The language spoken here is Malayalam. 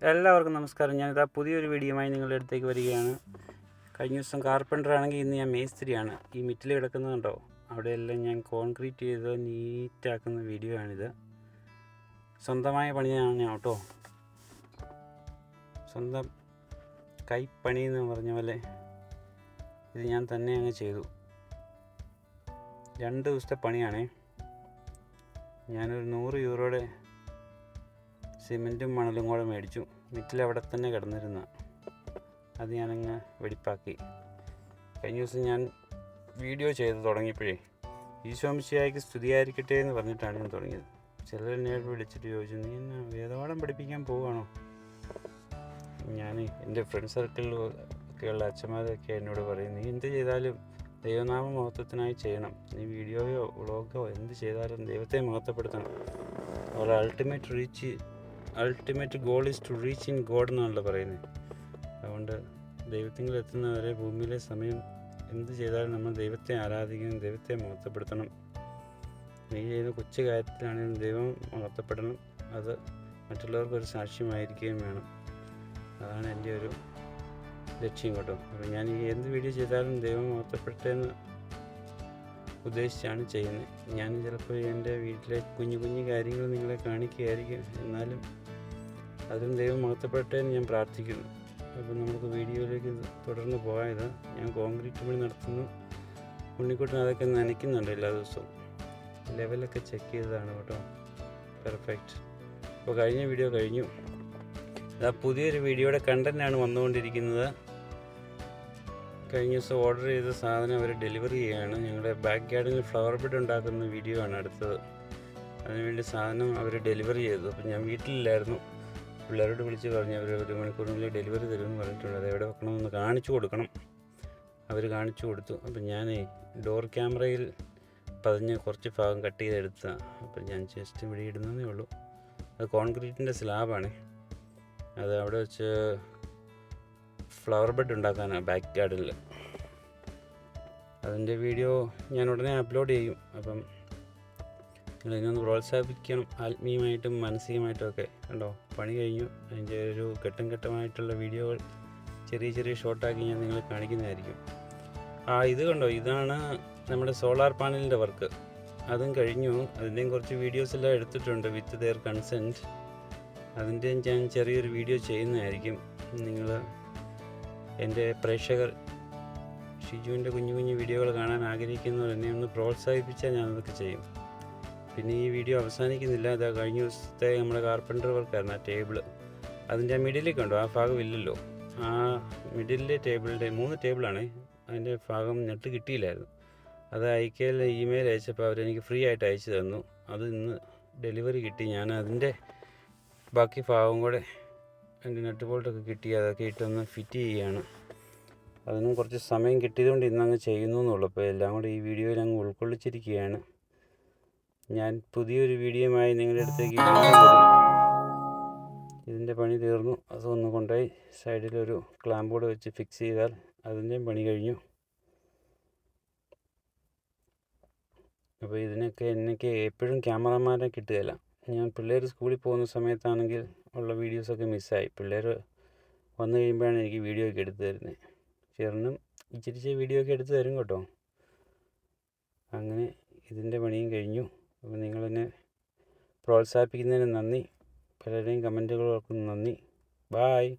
എല്ലാവർക്കും നമസ്കാരം. ഞാനിതാ പുതിയൊരു വീഡിയോയുമായി നിങ്ങളുടെ അടുത്തേക്ക് വരികയാണ്. കഴിഞ്ഞ ദിവസം കാർപ്പൻ്റർ ആണെങ്കിൽ ഇന്ന് ഞാൻ മേസ്ത്രിയാണ്. ഈ മിറ്റിൽ കിടക്കുന്നതുണ്ടോ, അവിടെയെല്ലാം ഞാൻ കോൺക്രീറ്റ് ചെയ്ത് നീറ്റാക്കുന്ന വീഡിയോ ആണിത്. സ്വന്തമായ പണിയാണ് ഞാൻ കേട്ടോ. സ്വന്തം കൈപ്പണി എന്ന് പറഞ്ഞ പോലെ ഇത് ഞാൻ തന്നെ അങ്ങ് ചെയ്തു. 2 ദിവസത്തെ പണിയാണേ. ഞാനൊരു 100 യൂറോയുടെ സിമെൻറ്റും മണലും കൂടെ മേടിച്ചു. മിറ്റിൽ അവിടെ തന്നെ കിടന്നിരുന്ന അത് ഞാനങ്ങ് വെടിപ്പാക്കി. കഴിഞ്ഞ ദിവസം ഞാൻ വീഡിയോ ചെയ്ത് തുടങ്ങിയപ്പോഴേ ഈശോ മിശിഹായ്ക്ക് സ്തുതിയായിരിക്കട്ടെ എന്ന് പറഞ്ഞിട്ടാണ് ഞാൻ തുടങ്ങിയത്. ചിലർ എന്നെ വിളിച്ചിട്ട് ചോദിച്ചു, നീ എന്നെ വേദപാഠം പഠിപ്പിക്കാൻ പോവുകയാണോ? ഞാൻ എൻ്റെ ഫ്രണ്ട് സർക്കിളിൽ ഒക്കെയുള്ള അച്ഛന്മാരൊക്കെ എന്നോട് പറയും, നീ എന്ത് ചെയ്താലും ദൈവനാമ മഹത്വത്തിനായി ചെയ്യണം. നീ വീഡിയോയോ വ്ളോഗോ എന്ത് ചെയ്താലും ദൈവത്തെ മഹത്വപ്പെടുത്തണം. അവരുടെ ultimate goal is to reach in God എന്നാണല്ലോ പറയുന്നത്. അതുകൊണ്ട് ദൈവത്തിൽ എത്തുന്നവരെ ഭൂമിയിലെ സമയം എന്ത് ചെയ്താലും നമ്മൾ ദൈവത്തെ ആരാധിക്കണം, ദൈവത്തെ മഹത്വപ്പെടുത്തണം. നീ ചെയ്യുന്ന കൊച്ചു കാര്യത്തിലാണെങ്കിലും ദൈവം മഹത്വപ്പെടണം. അത് മറ്റുള്ളവർക്കൊരു സാക്ഷ്യമായിരിക്കുകയും വേണം. അതാണ് എൻ്റെ ഒരു ലക്ഷ്യം കേട്ടോ. അപ്പോൾ ഞാൻ ഈ എന്ത് വീഡിയോ ചെയ്താലും ദൈവം മഹത്വപ്പെട്ടെന്ന് ഉദ്ദേശിച്ചാണ് ചെയ്യുന്നത്. ഞാൻ ചിലപ്പോൾ എൻ്റെ വീട്ടിലെ കുഞ്ഞു കുഞ്ഞു കാര്യങ്ങൾ നിങ്ങളെ കാണിക്കുകയായിരിക്കും, എന്നാലും അതിലും ദൈവം മഹത്വപ്പെട്ടെ എന്ന് ഞാൻ പ്രാർത്ഥിക്കുന്നു. അപ്പോൾ നമുക്ക് വീഡിയോയിലേക്ക് തുടർന്ന് പോയത്, ഞാൻ കോൺക്രീറ്റ് പണി നടത്തുന്നു. ഉണ്ണിക്കുട്ടൻ അതൊക്കെ നനയ്ക്കുന്നുണ്ട് എല്ലാ ദിവസവും. ലെവലൊക്കെ ചെക്ക് ചെയ്തതാണ് കേട്ടോ. പെർഫെക്റ്റ്. അപ്പോൾ കഴിഞ്ഞ വീഡിയോ കഴിഞ്ഞു. പുതിയൊരു വീഡിയോയുടെ കണ്ടൻറ്റാണ് വന്നുകൊണ്ടിരിക്കുന്നത്. കഴിഞ്ഞ ദിവസം ഓർഡർ ചെയ്ത സാധനം അവർ ഡെലിവറി ചെയ്യുകയാണ്. ഞങ്ങളുടെ ബാക്ക് ഗാർഡനിൽ ഫ്ലവർ ബെഡ് ഉണ്ടാക്കുന്ന വീഡിയോ ആണ് അടുത്തത്. അതിനുവേണ്ടി സാധനം അവർ ഡെലിവറി ചെയ്തു. അപ്പോൾ ഞാൻ വീട്ടിലില്ലായിരുന്നു. പിള്ളേരോട് വിളിച്ച് പറഞ്ഞ് അവർ 1 മണിക്കൂറിനുള്ളിൽ ഡെലിവറി തരുമെന്ന് പറഞ്ഞിട്ടുണ്ട്. അത് എവിടെ വെക്കണമെന്ന് കാണിച്ചു കൊടുക്കണം. അവർ കാണിച്ചു കൊടുത്തു. അപ്പം ഞാൻ ഡോർ ക്യാമറയിൽ പതിഞ്ഞ് കുറച്ച് ഭാഗം കട്ട് ചെയ്തെടുത്തതാണ്. അപ്പം ഞാൻ ജസ്റ്റ് ഇവിടെ ഇടുന്നതേ ഉള്ളൂ. അത് കോൺക്രീറ്റിൻ്റെ സ്ലാബാണ്. അത് അവിടെ വെച്ച് ഫ്ലവർ ബെഡ് ഉണ്ടാക്കാനാണ് ബാക്ക് ഗാർഡനിൽ. അതിൻ്റെ വീഡിയോ ഞാൻ ഉടനെ അപ്ലോഡ് ചെയ്യും. അപ്പം നിങ്ങളിതിനൊന്ന് പ്രോത്സാഹിപ്പിക്കണം, ആത്മീയമായിട്ടും മാനസികമായിട്ടും ഒക്കെ. കണ്ടോ, പണി കഴിഞ്ഞു. അതിൻ്റെ ഒരു ഘട്ടമായിട്ടുള്ള വീഡിയോകൾ ചെറിയ ചെറിയ ഷോർട്ടാക്കി ഞാൻ നിങ്ങളെ കാണിക്കുന്നതായിരിക്കും. ഇത് കണ്ടോ, ഇതാണ് നമ്മുടെ സോളാർ പാനലിൻ്റെ വർക്ക്. അതും കഴിഞ്ഞു. അതിൻ്റെയും കുറച്ച് വീഡിയോസ് എല്ലാം എടുത്തിട്ടുണ്ട് വിത്ത് ദെയർ കൺസെൻറ്റ്. അതിൻ്റെയും ഞാൻ ചെറിയൊരു വീഡിയോ ചെയ്യുന്നതായിരിക്കും. നിങ്ങൾ എൻ്റെ പ്രേക്ഷകർ ഷിജുവിൻ്റെ കുഞ്ഞു കുഞ്ഞു വീഡിയോകൾ കാണാൻ ആഗ്രഹിക്കുന്നവർ എന്നെ ഒന്ന് പ്രോത്സാഹിപ്പിച്ചാൽ ഞാനതൊക്കെ ചെയ്യും. പിന്നെ ഈ വീഡിയോ അവസാനിക്കുന്നില്ല. അതാ കഴിഞ്ഞ ദിവസത്തെ നമ്മുടെ കാർപ്പൻ്റർ വർക്കായിരുന്നു. ആ ടേബിള് അതിൻ്റെ മിഡിലേക്ക് ഉണ്ടോ, ആ ഭാഗം ഇല്ലല്ലോ. ആ മിഡിലെ ടേബിളിൻ്റെ 3 ടേബിളാണ്. അതിൻ്റെ ഭാഗം നെട്ട് കിട്ടിയില്ലായിരുന്നു. അത് അയക്കൽ ഇമെയിൽ അയച്ചപ്പോൾ അവരെനിക്ക് ഫ്രീ ആയിട്ട് അയച്ചു തന്നു. അത് ഇന്ന് ഡെലിവറി കിട്ടി. ഞാൻ അതിൻ്റെ ബാക്കി ഭാഗം കൂടെ അതിൻ്റെ നെറ്റ് ബോൾട്ടൊക്കെ കിട്ടി. അതൊക്കെ ഇട്ടൊന്ന് ഫിറ്റ് ചെയ്യുകയാണ്. അതിനും കുറച്ച് സമയം കിട്ടിയതുകൊണ്ട് ഇന്നങ്ങ് ചെയ്യുന്നു എന്നുള്ളൂ. അപ്പോൾ എല്ലാം കൂടെ ഈ വീഡിയോയിൽ അങ്ങ് ഉൾക്കൊള്ളിച്ചിരിക്കുകയാണ്. ഞാൻ പുതിയൊരു വീഡിയോയുമായി നിങ്ങളുടെ അടുത്തേക്ക് ഇതിൻ്റെ പണി തീർന്നു. അതൊന്ന് കൊണ്ടുപോയി സൈഡിലൊരു ക്ലാമ്പ് ബോർഡ് വെച്ച് ഫിക്സ് ചെയ്താൽ അതിൻ്റെയും പണി കഴിഞ്ഞു. അപ്പോൾ എനിക്ക് എപ്പോഴും ക്യാമറമാരെ കിട്ടുകയില്ല. ഞാൻ പിള്ളേർ സ്കൂളിൽ പോകുന്ന സമയത്താണെങ്കിൽ ഉള്ള വീഡിയോസൊക്കെ മിസ്സായി. പിള്ളേർ വന്നു കഴിയുമ്പോഴാണ് എനിക്ക് വീഡിയോ ഒക്കെ എടുത്തു തരുന്നത്. ചെറുനും ഇച്ചിരി വീഡിയോ ഒക്കെ എടുത്തു തരും കേട്ടോ. അങ്ങനെ ഇതിൻ്റെ പണിയും കഴിഞ്ഞു. അപ്പോൾ നിങ്ങളെന്നെ പ്രോത്സാഹിപ്പിക്കുന്നതിന് നന്ദി. പലരുടെയും കമൻറ്റുകൾക്കും നന്ദി. ബായ്.